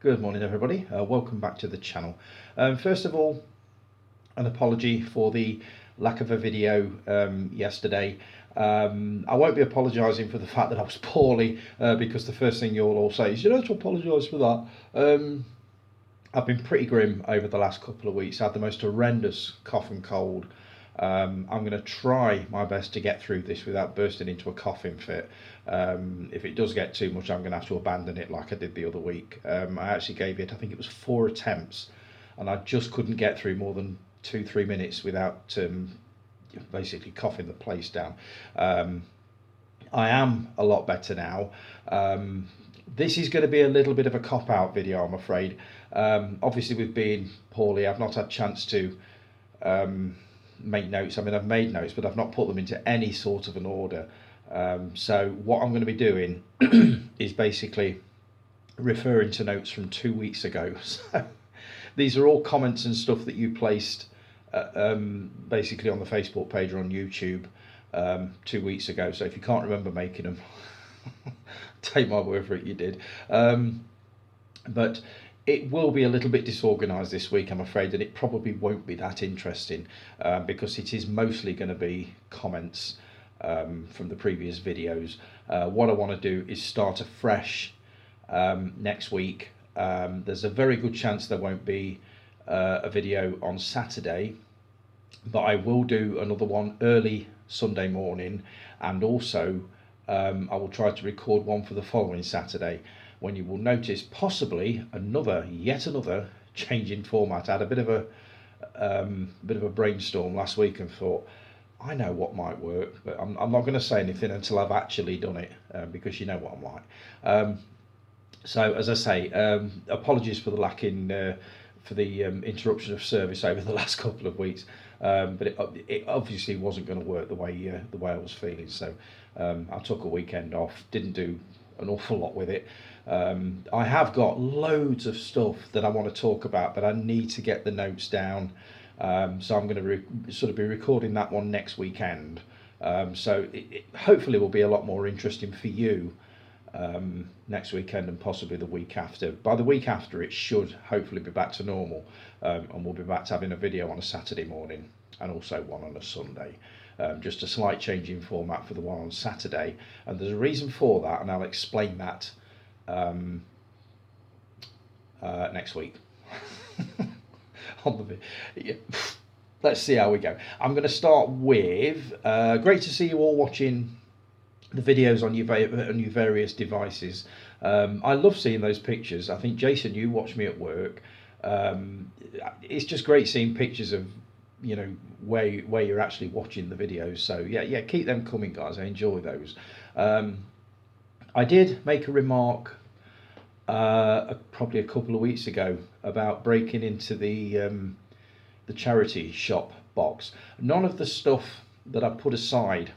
Good morning everybody, welcome back to the channel. First of all, an apology for the lack of a video yesterday. I won't be apologising for the fact that I was poorly because the first thing you'll all say is you don't have to apologise for that. I've been pretty grim over the last couple of weeks. I had the most horrendous cough and cold. I'm going to try my best to get through this without bursting into a coughing fit. If it does get too much, I'm going to have to abandon it like I did the other week. I actually gave it, I think it was 4 attempts, and I just couldn't get through more than 2-3 minutes without basically coughing the place down. I am a lot better now. This is going to be a little bit of a cop-out video, I'm afraid. Obviously with being poorly, I've not had a chance to make notes. I mean, I've made notes, but I've not put them into any sort of an order. So what I'm going to be doing is basically referring to notes from 2 weeks ago. So these are all comments and stuff that you placed basically on the Facebook page or on YouTube 2 weeks ago. So if you can't remember making them, take my word for it, you did. But it will be a little bit disorganised this week, I'm afraid, and it probably won't be that interesting because it is mostly going to be comments from the previous videos. What I want to do is start afresh next week. There's a very good chance there won't be a video on Saturday, but I will do another one early Sunday morning, and also I will try to record one for the following Saturday, when you will notice possibly yet another change in format. I had a bit of a brainstorm last week and thought, I know what might work, but I'm not going to say anything until I've actually done it, because you know what I'm like. So as I say, apologies for the interruption of service over the last couple of weeks, but it obviously wasn't going to work the way I was feeling. So I took a weekend off, didn't do an awful lot with it. I have got loads of stuff that I want to talk about, but I need to get the notes down. So I'm going to sort of be recording that one next weekend. So it hopefully will be a lot more interesting for you next weekend and possibly the week after. By the week after, it should hopefully be back to normal, and we'll be back to having a video on a Saturday morning and also one on a Sunday. Just a slight change in format for the one on Saturday, and there's a reason for that, and I'll explain that next week. On the yeah. Let's see how we go. I'm going to start with great to see you all watching the videos on your various devices. I love seeing those pictures. I think Jason, you watch me at work. It's just great seeing pictures of where you're actually watching the videos. So yeah, keep them coming, guys. I enjoy those. I did make a remark probably a couple of weeks ago about breaking into the charity shop box. None of the stuff that I put aside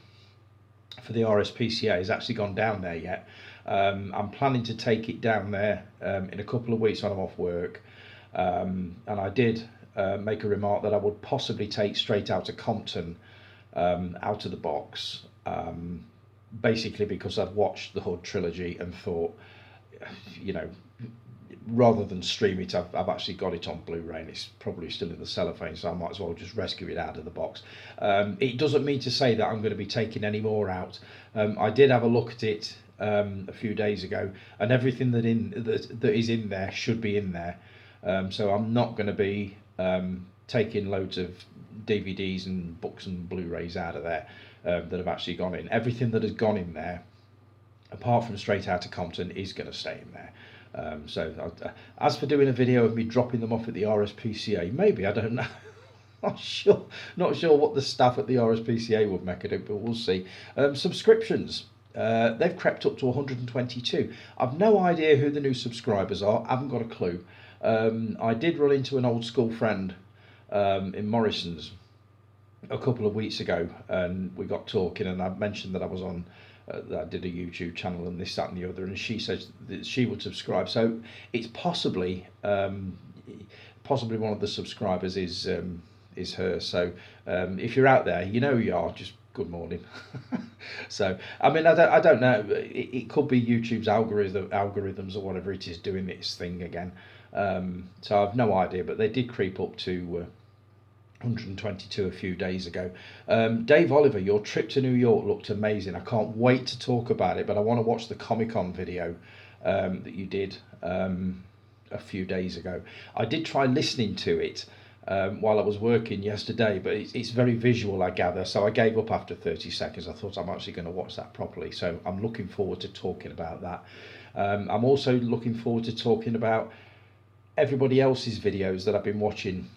for the RSPCA has actually gone down there yet. I'm planning to take it down there in a couple of weeks when I'm off work, and I did make a remark that I would possibly take straight out of Compton out of the box, basically because I've watched the Hood trilogy and thought, rather than stream it, I've actually got it on Blu-ray and it's probably still in the cellophane, so I might as well just rescue it out of the box. It doesn't mean to say that I'm going to be taking any more out. I did have a look at it a few days ago, and everything that is in there should be in there. So I'm not going to be taking loads of DVDs and books and Blu-rays out of there that have actually gone in. Everything that has gone in there, apart from Straight Outta Compton, is going to stay in there. As for doing a video of me dropping them off at the RSPCA, maybe, I don't know. Not sure what the staff at the RSPCA would make of it, but we'll see. Subscriptions, they've crept up to 122. I've no idea who the new subscribers are. I haven't got a clue. I did run into an old school friend in Morrison's a couple of weeks ago, and we got talking, and I mentioned that I was on that I did a YouTube channel and this, that and the other, and she says that she would subscribe. So it's possibly one of the subscribers is her. So if you're out there, you know who you are, just good morning. So, I mean, I don't know. It could be YouTube's algorithms or whatever it is doing its thing again. So I've no idea, but they did creep up to 122 a few days ago. Dave Oliver, your trip to New York looked amazing. I can't wait to talk about it, but I want to watch the Comic-Con video that you did a few days ago. I did try listening to it while I was working yesterday, but it's very visual, I gather, so I gave up after 30 seconds. I thought I'm actually going to watch that properly, so I'm looking forward to talking about that. I'm also looking forward to talking about everybody else's videos that I've been watching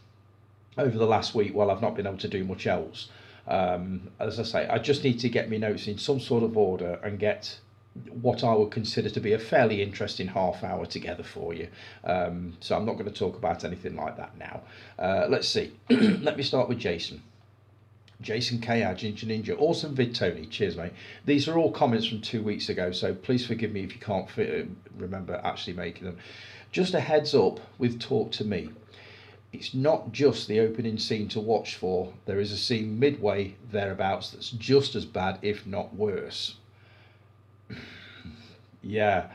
over the last week while I've not been able to do much else. As I say, I just need to get my notes in some sort of order and get what I would consider to be a fairly interesting half hour together for you. So I'm not going to talk about anything like that now. Let's see. Let me start with Jason. Jason K.R. Ginger Ninja. Awesome vid, Tony. Cheers, mate. These are all comments from 2 weeks ago, so please forgive me if you can't remember actually making them. Just a heads up with Talk to Me. It's not just the opening scene to watch for. There is a scene midway thereabouts that's just as bad, if not worse. Yeah,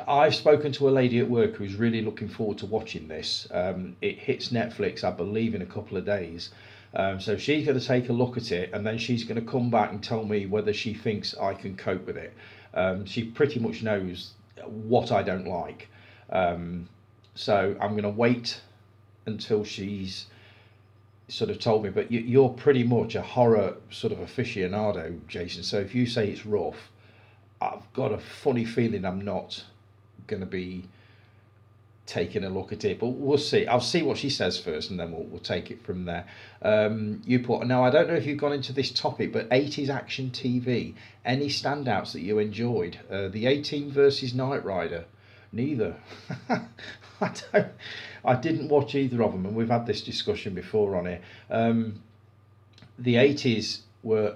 I've spoken to a lady at work who's really looking forward to watching this. It hits Netflix, I believe, in a couple of days. So she's going to take a look at it, and then she's going to come back and tell me whether she thinks I can cope with it. She pretty much knows what I don't like. So I'm going to wait until she's sort of told me. But you're pretty much a horror sort of aficionado, Jason. So if you say it's rough, I've got a funny feeling I'm not going to be taking a look at it, but we'll see. I'll see what she says first, and then we'll take it from there. You put, now I don't know if you've gone into this topic, but 80s action TV, any standouts that you enjoyed? The A-Team versus Knight Rider, neither. I didn't watch either of them, and we've had this discussion before on here. The 80s were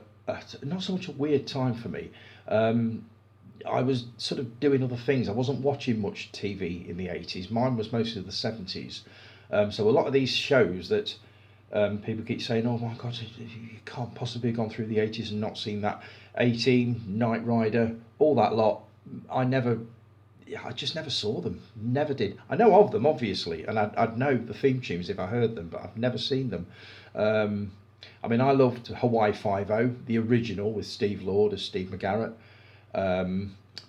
not so much a weird time for me. I was sort of doing other things. I wasn't watching much TV in the 80s. Mine was mostly the 70s. So a lot of these shows that people keep saying, oh my God, you can't possibly have gone through the 80s and not seen that. A-Team, Knight Rider, all that lot. I just never saw them. Never did. I know of them, obviously, and I'd know the theme tunes if I heard them, but I've never seen them. I mean, I loved Hawaii Five-0, the original with Steve Lord as Steve McGarrett.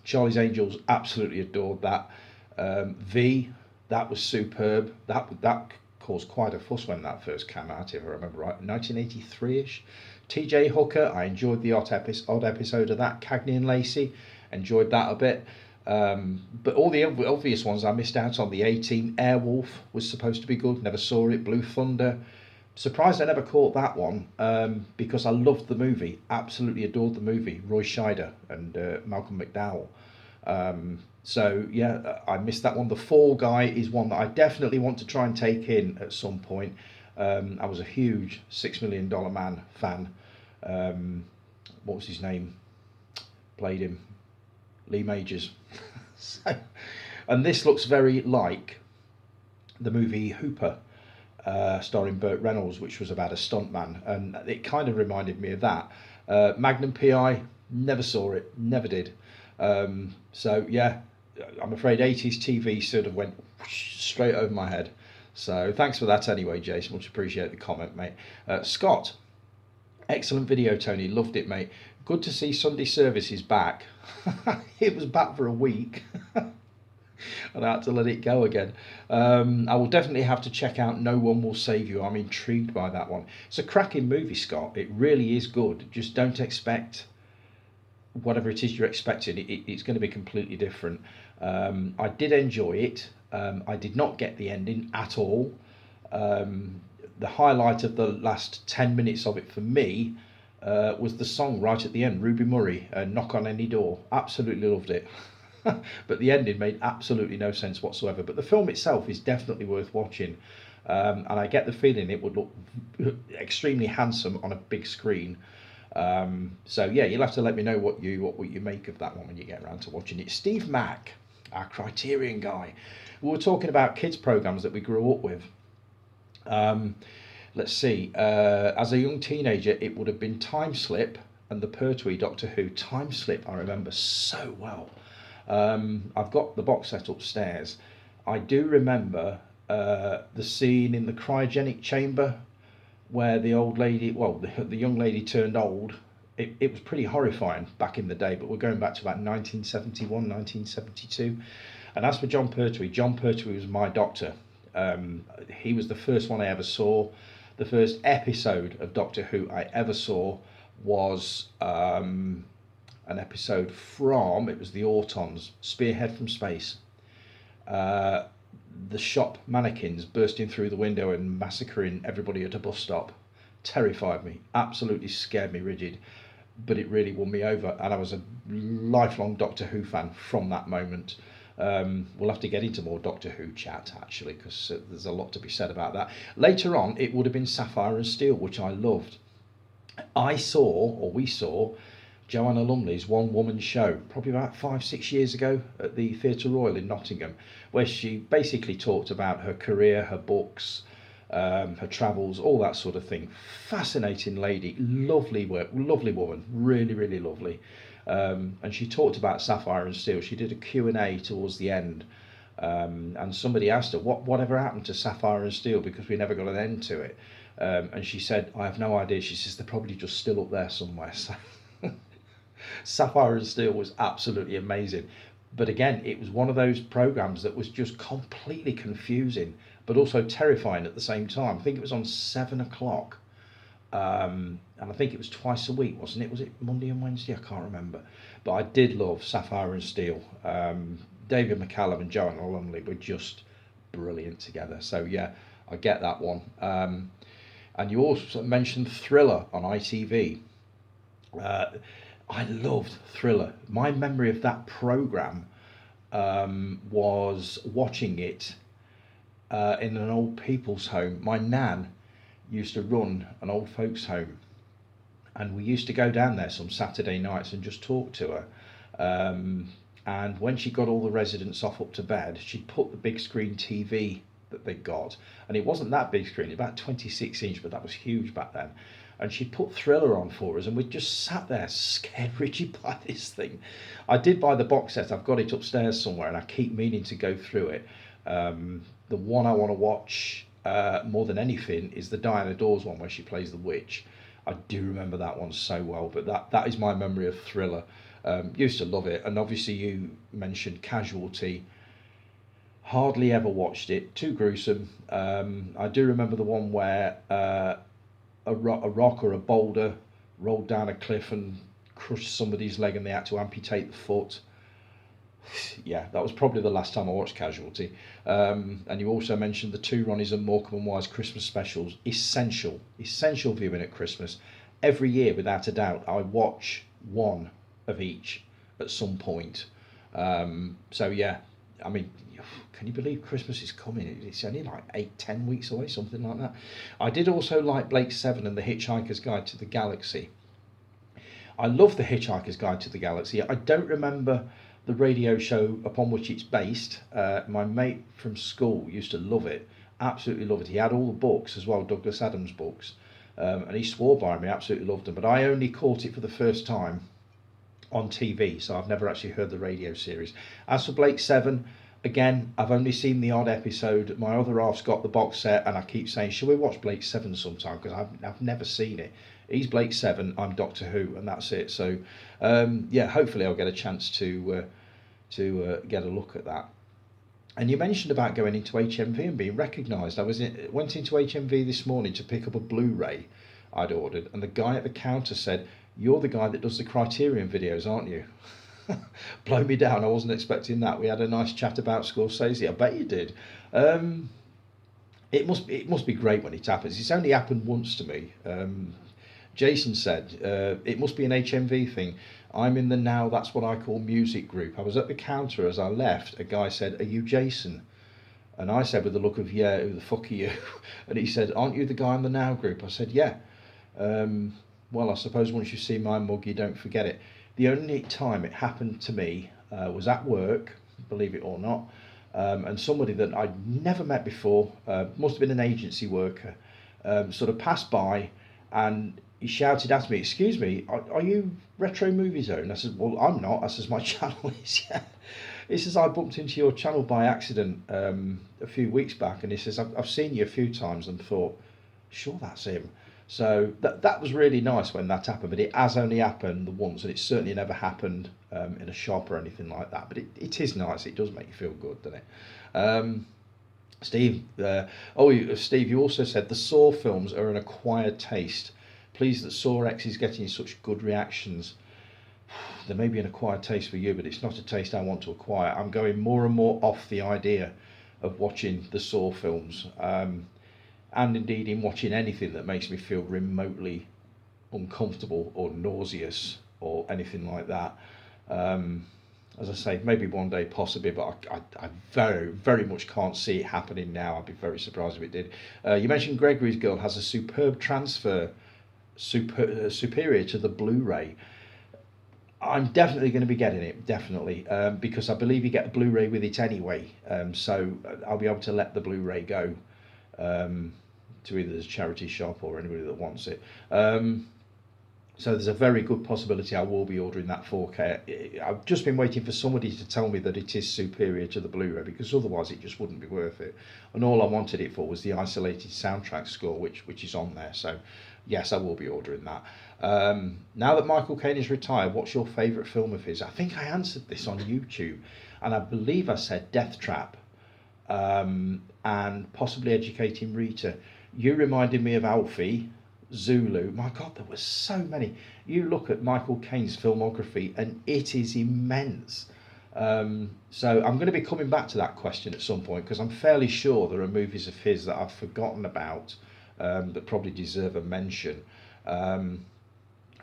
Charlie's Angels, absolutely adored that. V, that was superb. That caused quite a fuss when that first came out, if I remember right, 1983-ish. TJ Hooker, I enjoyed the odd episode of that. Cagney and Lacey, enjoyed that a bit. But all the obvious ones I missed out on. The A-Team, Airwolf was supposed to be good, never saw it. Blue Thunder, surprised I never caught that one, because I loved the movie, absolutely adored the movie. Roy Scheider and Malcolm McDowell. So yeah, I missed that one. The Fall Guy is one that I definitely want to try and take in at some point. I was a huge $6 Million Man fan. What was his name? Played him. Lee Majors. And this looks very like the movie Hooper, starring Burt Reynolds, which was about a stuntman, and it kind of reminded me of that. Magnum PI, never saw it, never did. So yeah, I'm afraid 80s TV sort of went straight over my head. So thanks for that anyway, Jason, much appreciate the comment, mate. Scott, excellent video, Tony, loved it, mate. Good to see Sunday services back. It was back for a week. And I had to let it go again. I will definitely have to check out No One Will Save You. I'm intrigued by that one. It's a cracking movie, Scott. It really is good. Just don't expect whatever it is you're expecting. It's going to be completely different. I did enjoy it. I did not get the ending at all. The highlight of the last 10 minutes of it for me was the song right at the end, Ruby Murray, Knock on Any Door. Absolutely loved it. But the ending made absolutely no sense whatsoever. But the film itself is definitely worth watching. And I get the feeling it would look extremely handsome on a big screen. So yeah, you'll have to let me know what you make of that one when you get around to watching it. Steve Mack, our Criterion guy. We were talking about kids programs that we grew up with. Let's see. As a young teenager, it would have been Time Slip, and the Pertwee Doctor Who time slip I remember so well. I've got the box set upstairs. I do remember the scene in the cryogenic chamber where the old lady, well, the young lady turned old. It was pretty horrifying back in the day, but we're going back to about 1971, 1972. And as for John Pertwee was my doctor. He was the first one I ever saw. The first episode of Doctor Who I ever saw was an episode from, it was the Autons, Spearhead from Space. The shop mannequins bursting through the window and massacring everybody at a bus stop terrified me, absolutely scared me rigid, but it really won me over, and I was a lifelong Doctor Who fan from that moment. We'll have to get into more Doctor Who chat actually, because there's a lot to be said about that. Later on, it would have been Sapphire and Steel, which I loved. We saw Joanna Lumley's one-woman show, probably about 5-6 years ago at the Theatre Royal in Nottingham, where she basically talked about her career, her books, her travels, all that sort of thing. Fascinating lady, lovely work, lovely woman, really, really lovely. And she talked about Sapphire and Steel. She did a Q&A towards the end, and somebody asked her, whatever happened to Sapphire and Steel, because we never got an end to it. And she said, I have no idea. She says, they're probably just still up there somewhere. So Sapphire and Steel was absolutely amazing. But again, it was one of those programs that was just completely confusing, but also terrifying at the same time. I think it was on 7 o'clock. And I think it was twice a week, wasn't it? Was it Monday and Wednesday? I can't remember. But I did love Sapphire and Steel. David McCallum and Joanna Lumley were just brilliant together. So yeah, I get that one. And you also mentioned Thriller on ITV. I loved Thriller. My memory of that programme was watching it in an old people's home. My nan used to run an old folks home, and we used to go down there some Saturday nights and just talk to her. And when she got all the residents off up to bed, she'd put the big screen TV that they got, and it wasn't that big screen, about 26 inch, but that was huge back then. And she put Thriller on for us, and we just sat there scared rigid by this thing. I did buy the box set. I've got it upstairs somewhere, and I keep meaning to go through it. The one I want to watch more than anything is the Diana Dawes one where she plays the witch. I do remember that one so well, but that is my memory of Thriller. Used to love it. And obviously you mentioned Casualty. Hardly ever watched it, too gruesome. I do remember the one where a rock or a boulder rolled down a cliff and crushed somebody's leg and they had to amputate the foot. Yeah, that was probably the last time I watched Casualty. And you also mentioned the two Ronnies and Morecambe and Wise Christmas specials. Essential viewing at Christmas. Every year, without a doubt, I watch one of each at some point. So yeah, I mean, can you believe Christmas is coming? It's only like 8-10 weeks away, something like that. I did also like Blake Seven and the Hitchhiker's Guide to the Galaxy. I love the Hitchhiker's Guide to the Galaxy. I don't remember the radio show upon which it's based. My mate from school used to love it, absolutely love it. He had all the books as well, Douglas Adams books, and he swore by me, absolutely loved them. But I only caught it for the first time on TV, so I've never actually heard the radio series. As for Blake Seven, again, I've only seen the odd episode. My other half's got the box set, and I keep saying, shall we watch Blake Seven sometime? Because I've never seen it. He's Blake Seven, I'm Doctor Who, and that's it. So, yeah, hopefully I'll get a chance to get a look at that. And you mentioned about going into HMV and being recognised. Went into HMV this morning to pick up a Blu-ray I'd ordered, and the guy at the counter said, "You're the guy that does the Criterion videos, aren't you?" Blow me down. I wasn't expecting that. We had a nice chat about Scorsese. I bet you did. It must be great when it happens. It's only happened once to me. Jason said it must be an HMV thing. I'm in the Now That's What I Call Music group. I was at the counter as I left. A guy said, "Are you Jason?" And I said with a look of, "Yeah, who the fuck are you?" And he said, "Aren't you the guy in the Now group?" I said, "Yeah." Well, I suppose once you see my mug, you don't forget it. The only time it happened to me was at work, believe it or not, and somebody that I'd never met before, must have been an agency worker, sort of passed by, and he shouted at me, "Excuse me, are you Retro Movie Zone?" I said, "Well, I'm not." I says, "My channel is." Yeah. He says, "I bumped into your channel by accident a few weeks back," and he says, I've seen you a few times and thought, sure, that's him." So that was really nice when that happened, but it has only happened once, and it's certainly never happened in a shop or anything like that. But it is nice. It does make you feel good, doesn't it? Steve, Steve, you also said the Saw films are an acquired taste. Pleased that Saw X is getting such good reactions. There may be an acquired taste for you, but it's not a taste I want to acquire. I'm going more and more off the idea of watching the Saw films, and indeed in watching anything that makes me feel remotely uncomfortable or nauseous or anything like that. As I say, maybe one day possibly, but I very, very much can't see it happening now. I'd be very surprised if it did. You mentioned Gregory's Girl has a superb transfer, superior to the Blu-ray. I'm definitely going to be getting it, definitely, because I believe you get a Blu-ray with it anyway. So I'll be able to let the Blu-ray go to either the charity shop or anybody that wants it. So there's a very good possibility I will be ordering that 4K. I've just been waiting for somebody to tell me that it is superior to the Blu-ray, because otherwise it just wouldn't be worth it. And all I wanted it for was the isolated soundtrack score, which is on there. So yes, I will be ordering that. Now that Michael Caine is retired, what's your favourite film of his? I think I answered this on YouTube, and I believe I said Death Trap, and possibly Educating Rita. You reminded me of Alfie, Zulu. My God, there were so many. You look at Michael Caine's filmography and it is immense. So I'm going to be coming back to that question at some point, because I'm fairly sure there are movies of his that I've forgotten about, that probably deserve a mention. And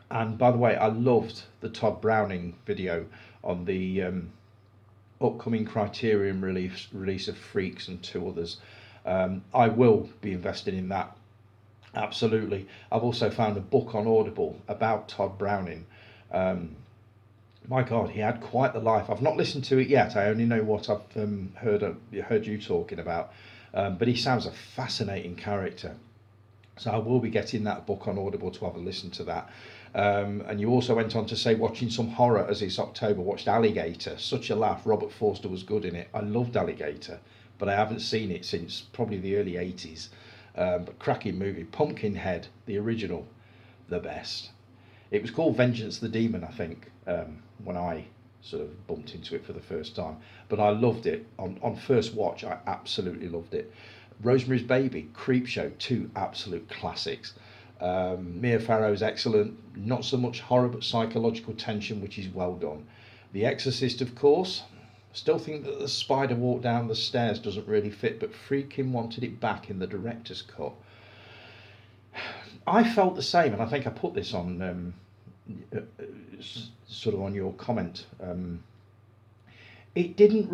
by the way, I loved the Todd Browning video on the upcoming Criterion release of Freaks and two others. I will be invested in that. Absolutely. I've also found a book on Audible about Todd Browning. My God, he had quite the life. I've not listened to it yet. I only know what I've heard you talking about. But he sounds a fascinating character. So I will be getting that book on Audible to have a listen to that. And you also went on to say watching some horror as it's October. Watched Alligator. Such a laugh. Robert Forster was good in it. I loved Alligator, but I haven't seen it since probably the early 80s. But cracking movie. Pumpkinhead, the original, the best. It was called Vengeance the Demon, I think, when I sort of bumped into it for the first time. But I loved it. On first watch, I absolutely loved it. Rosemary's Baby, Creepshow, two absolute classics. Mia Farrow's excellent. Not so much horror, but psychological tension, which is well done. The Exorcist, of course. Still think that the spider walk down the stairs doesn't really fit, but Friedkin wanted it back in the director's cut. I felt the same, and I think I put this on sort of on your comment. It didn't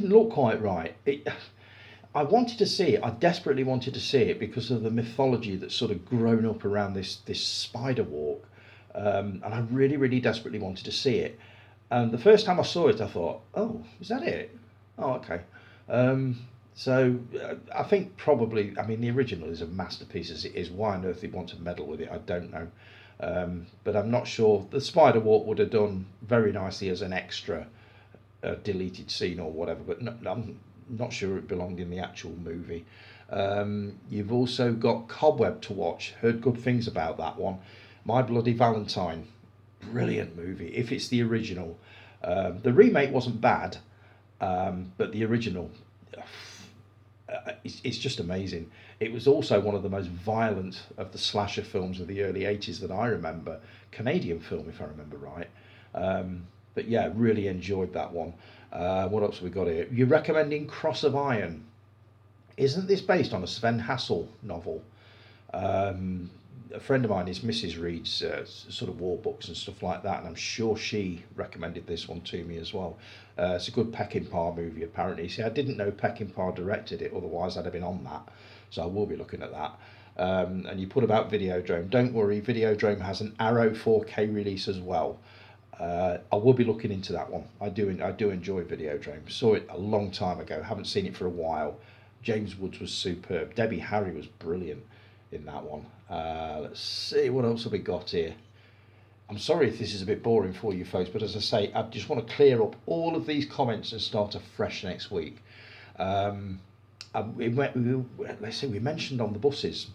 look quite right. I wanted to see it. I desperately wanted to see it because of the mythology that's sort of grown up around this spider walk, and I really, really desperately wanted to see it. And the first time I saw it, I thought, "Oh, is that it? Oh, okay." So I think probably, I mean, the original is a masterpiece as it is. Why on earth they want to meddle with it, I don't know. But I'm not sure. The spider walk would have done very nicely as an extra deleted scene or whatever, but no, I'm not sure it belonged in the actual movie. You've also got Cobweb to watch. Heard good things about that one. My Bloody Valentine. Brilliant movie if it's the original. The remake wasn't bad, but the original, it's just amazing. It was also one of the most violent of the slasher films of the early 80s that I remember. Canadian film, if I remember right. But yeah, really enjoyed that one. What else have we got here? You're recommending Cross of Iron. Isn't this based on a Sven Hassel novel? A friend of mine, his missus, reads sort of war books and stuff like that, and I'm sure she recommended this one to me as well. It's a good Peckinpah movie, apparently. See, I didn't know Peckinpah directed it, otherwise I'd have been on that. So I will be looking at that. And you put about Videodrome. Don't worry, Videodrome has an Arrow 4K release as well. I will be looking into that one. I do enjoy Videodrome. Saw it a long time ago. Haven't seen it for a while. James Woods was superb. Debbie Harry was brilliant. in that one. Let's see, what else have we got here? I'm sorry if this is a bit boring for you folks, but as I say, I just want to clear up all of these comments and start afresh next week. Let's see, we mentioned on the buses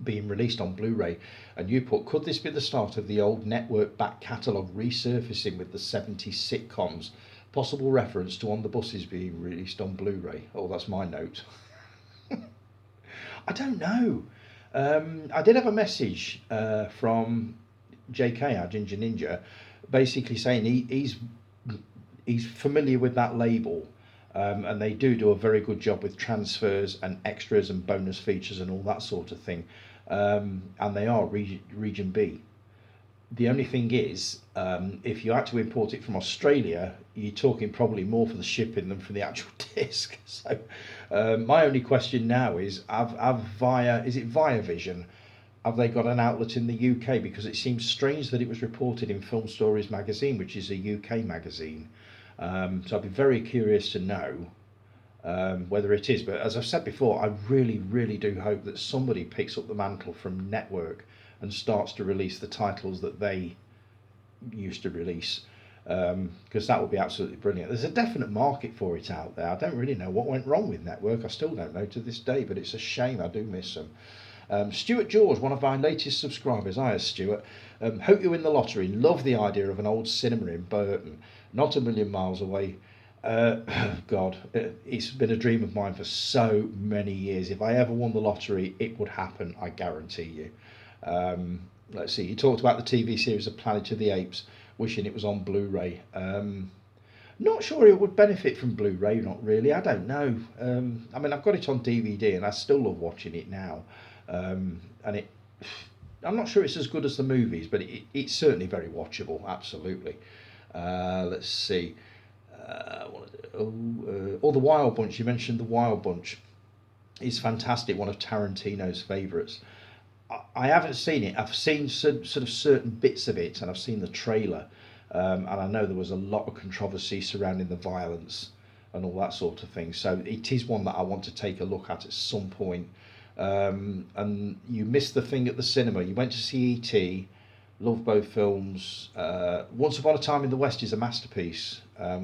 being released on Blu-ray, and you put, could this be the start of the old network back catalogue resurfacing with the 70s sitcoms? Possible reference to On the Buses being released on Blu-ray. Oh, that's my note. I don't know. I did have a message from JK, our Ginger Ninja, basically saying he's familiar with that label, and they do a very good job with transfers and extras and bonus features and all that sort of thing, and they are region B. The only thing is, if you had to import it from Australia, you're talking probably more for the shipping than for the actual disc. So my only question now is, is it Via Vision? Have they got an outlet in the UK? Because it seems strange that it was reported in Film Stories magazine, which is a UK magazine. So I'd be very curious to know whether it is. But as I've said before, I really, really do hope that somebody picks up the mantle from Network and starts to release the titles that they used to release, because that would be absolutely brilliant. There's a definite market for it out there. I don't really know what went wrong with Network. I still don't know to this day, but it's a shame. I do miss them. Stuart George, one of our latest subscribers. Hiya, Stuart. Hope you win the lottery. Love the idea of an old cinema in Burton. Not a million miles away. God, it's been a dream of mine for so many years. If I ever won the lottery, it would happen, I guarantee you. Let's see, you talked about the TV series of Planet of the Apes, wishing it was on Blu-ray. Not sure it would benefit from Blu-ray, not really, I don't know. I mean, I've got it on DVD and I still love watching it now. And I'm not sure it's as good as the movies, but it's certainly very watchable, absolutely. Let's see. The Wild Bunch, you mentioned The Wild Bunch. It's fantastic, one of Tarantino's favourites. I haven't seen it. I've seen sort of certain bits of it, and I've seen the trailer, and I know there was a lot of controversy surrounding the violence and all that sort of thing. So it is one that I want to take a look at some point. And you missed the thing at the cinema. You went to see E.T., love both films. Once Upon a Time in the West is a masterpiece.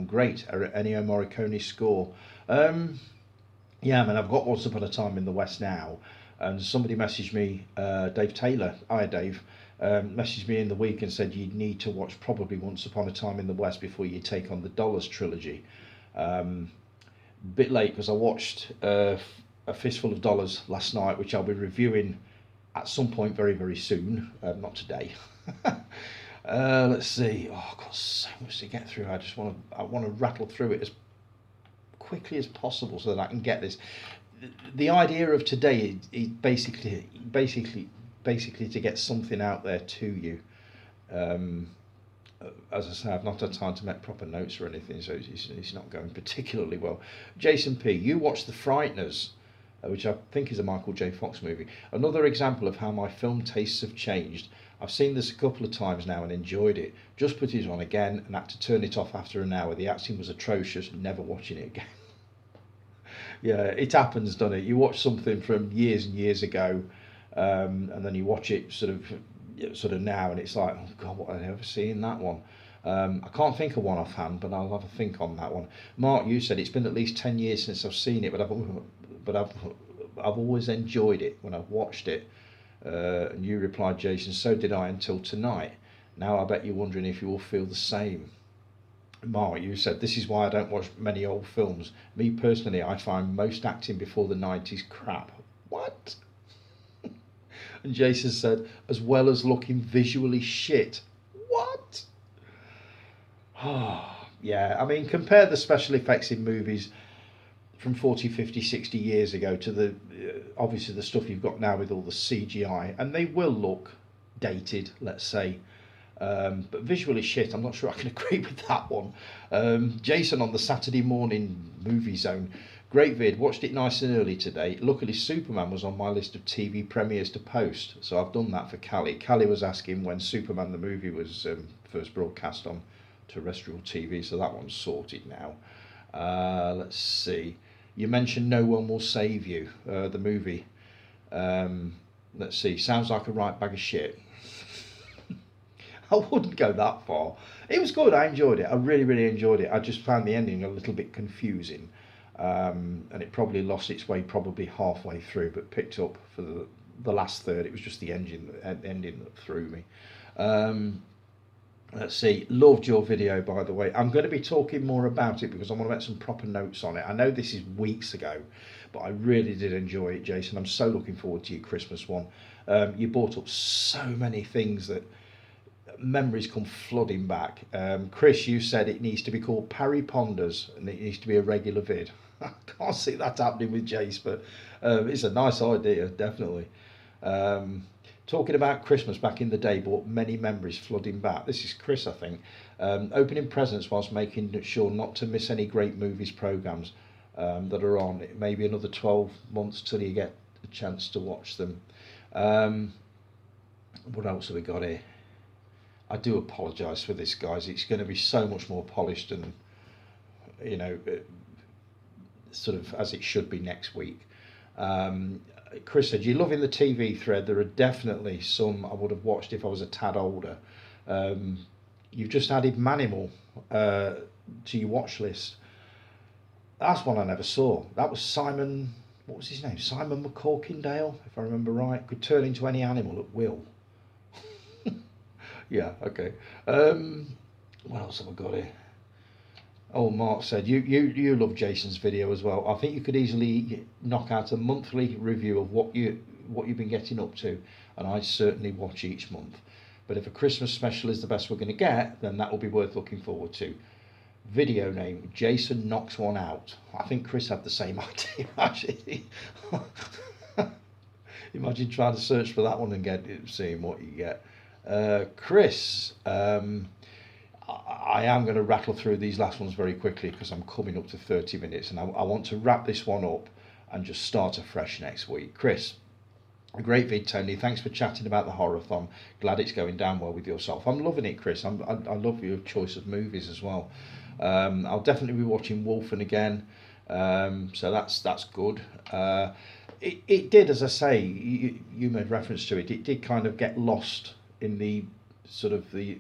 Great, Ennio Morricone score. Yeah, man, I've got Once Upon a Time in the West now. And somebody messaged me, Dave Taylor, hiya Dave, messaged me in the week and said you'd need to watch probably Once Upon a Time in the West before you take on the Dollars trilogy. Bit late because I watched A Fistful of Dollars last night, which I'll be reviewing at some point very, very soon, not today. Let's see. Oh, I've got so much to get through. I want to rattle through it as quickly as possible so that I can get this. The idea of today is basically to get something out there to you. As I say, I've not had time to make proper notes or anything, so it's not going particularly well. Jason P, you watched The Frighteners, which I think is a Michael J. Fox movie. Another example of how my film tastes have changed. I've seen this a couple of times now and enjoyed it. Just put it on again and had to turn it off after an hour. The acting was atrocious, never watching it again. Yeah, it happens, doesn't it? You watch something from years and years ago, and then you watch it sort of now, and it's like, oh God, what have I ever seen that one? I can't think of one offhand, but I'll have a think on that one. Mark, you said it's been at least 10 years since I've seen it, but I've always enjoyed it when I've watched it. And you replied, Jason, so did I until tonight. Now I bet you're wondering if you will feel the same. Mark, you said, this is why I don't watch many old films. Me personally, I find most acting before the 90s crap. What? And Jason said, as well as looking visually shit. What? Oh, yeah, I mean, compare the special effects in movies from 40, 50, 60 years ago to the obviously the stuff you've got now with all the CGI, and they will look dated, let's say. But visually shit, I'm not sure I can agree with that one. Jason on the Saturday morning movie zone. Great vid, watched it nice and early today. Luckily Superman was on my list of TV premieres to post, so I've done that for Callie. Callie was asking when Superman the movie was first broadcast on terrestrial TV, so that one's sorted now. Let's see. You mentioned No One Will Save You, the movie. Let's see. Sounds like a right bag of shit. I wouldn't go that far. It was good. I enjoyed it. I really, really enjoyed it. I just found the ending a little bit confusing, and it probably lost its way probably halfway through, but picked up for the last third. It was just the ending that threw me. Um, let's see. Loved your video, by the way. I'm going to be talking more about it because I want to make some proper notes on it. I know this is weeks ago, but I really did enjoy it, Jason. I'm so looking forward to your Christmas one. You brought up so many things that memories come flooding back. Chris, you said it needs to be called Parry Ponders and it needs to be a regular vid. I can't see that happening with Jace, but it's a nice idea, definitely. Um, Talking about Christmas back in the day brought many memories flooding back. This is Chris, I think. Opening presents whilst making sure not to miss any great movies programmes that are on. It may be another 12 months till you get a chance to watch them. Um, what else have we got here? I do apologise for this, guys. It's going to be so much more polished and, you know, sort of as it should be next week. Chris said, you're loving the TV thread. There are definitely some I would have watched if I was a tad older. You've just added Manimal to your watch list. That's one I never saw. That was Simon, what was his name? Simon McCorkindale, if I remember right. Could turn into any animal at will. Yeah, okay. What else have I got here? Oh, Mark said you love Jason's video as well. I think you could easily knock out a monthly review of what you've been getting up to, and I certainly watch each month. But if a Christmas special is the best we're going to get, then that will be worth looking forward to. Video name: Jason Knocks One Out. I think Chris had the same idea actually. Imagine trying to search for that one and seeing what you get. Chris, I am going to rattle through these last ones very quickly because I'm coming up to 30 minutes and I want to wrap this one up and just start afresh next week. Chris, a great vid, Tony. Thanks for chatting about the horror-thon. Glad it's going down well with yourself. I'm loving it, Chris. I love your choice of movies as well. I'll definitely be watching Wolfen again, so that's good. It did, as I say, you made reference to it. It did kind of get lost in the sort of the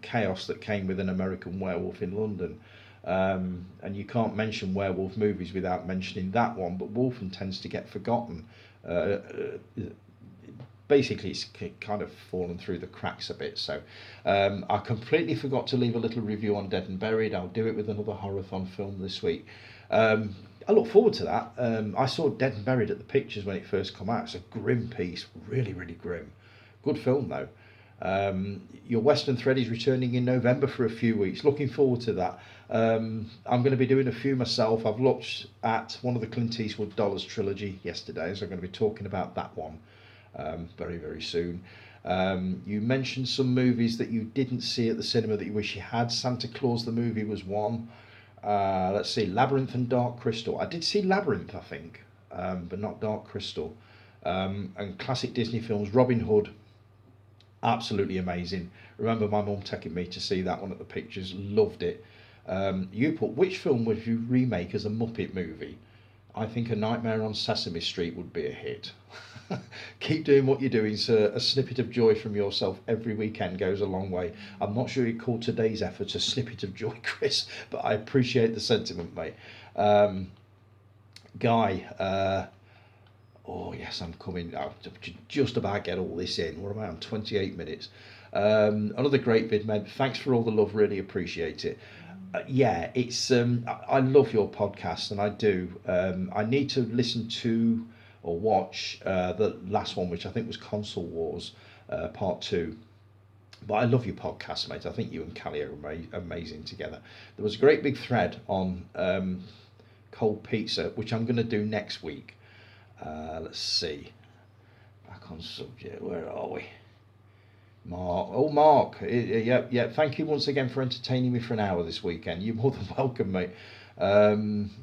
chaos that came with An American Werewolf in London. And you can't mention werewolf movies without mentioning that one, but Wolfen tends to get forgotten. Basically, it's kind of fallen through the cracks a bit. So I completely forgot to leave a little review on Dead and Buried. I'll do it with another horror-thon film this week. I look forward to that. I saw Dead and Buried at the Pictures when it first came out. It's a grim piece, really, really grim. Good film though. Your Western Thread is returning in November for a few weeks. Looking forward to that. I'm going to be doing a few myself. I've looked at one of the Clint Eastwood Dollars trilogy yesterday, so I'm going to be talking about that one very, very soon. You mentioned some movies that you didn't see at the cinema that you wish you had. Santa Claus the movie was one. Let's see, Labyrinth and Dark Crystal. I did see Labyrinth, I think, but not Dark Crystal. And classic Disney films, Robin Hood. Absolutely amazing. Remember my mum taking me to see that one at the Pictures. Loved it. You put, which film would you remake as a Muppet movie? I think A Nightmare on Sesame Street would be a hit. Keep doing what you're doing, sir. A snippet of joy from yourself every weekend goes a long way. I'm not sure you call today's effort a snippet of joy, Chris, but I appreciate the sentiment, mate. Guy, oh yes, I'm coming. I'll just about get all this in. What am I on? 28 minutes. Another great vid, man. Thanks for all the love. Really appreciate it. Yeah, it's. I love your podcast, and I do. I need to listen to or watch the last one, which I think was Console Wars Part 2. But I love your podcast, mate. I think you and Callie are amazing together. There was a great big thread on cold pizza, which I'm going to do next week. Let's see. Back on subject. Where are we? Mark. Oh, Mark. Yeah. Thank you once again for entertaining me for an hour this weekend. You're more than welcome, mate.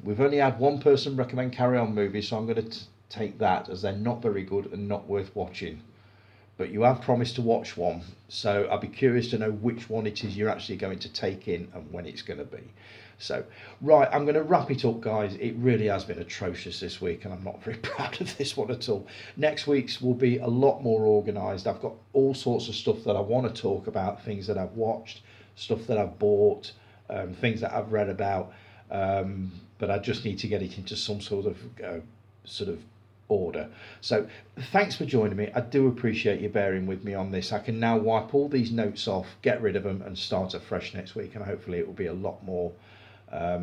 We've only had one person recommend Carry On movies, so I'm going to take that as they're not very good and not worth watching. But you have promised to watch one, so I'll be curious to know which one it is you're actually going to take in and when it's going to be. So, right, I'm going to wrap it up, guys. It really has been atrocious this week, and I'm not very proud of this one at all. Next week's will be a lot more organised. I've got all sorts of stuff that I want to talk about, things that I've watched, stuff that I've bought, things that I've read about, but I just need to get it into some sort of order. So thanks for joining me. I do appreciate you bearing with me on this. I can now wipe all these notes off, get rid of them, and start afresh next week, and hopefully it will be a lot more. I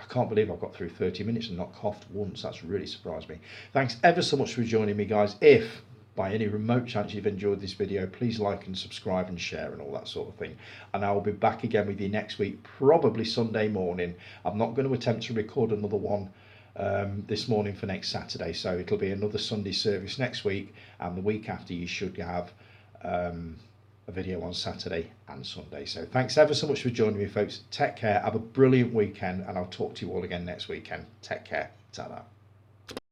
can't believe I've got through 30 minutes and not coughed once. That's really surprised me. Thanks ever so much for joining me, guys. If by any remote chance you've enjoyed this video, please like and subscribe and share and all that sort of thing. And I will be back again with you next week, probably Sunday morning. I'm not going to attempt to record another one this morning for next Saturday, so it'll be another Sunday service next week, and the week after you should have a video on Saturday and Sunday. So thanks ever so much for joining me, folks. Take care, have a brilliant weekend, and I'll talk to you all again next weekend. Take care. Ta-da.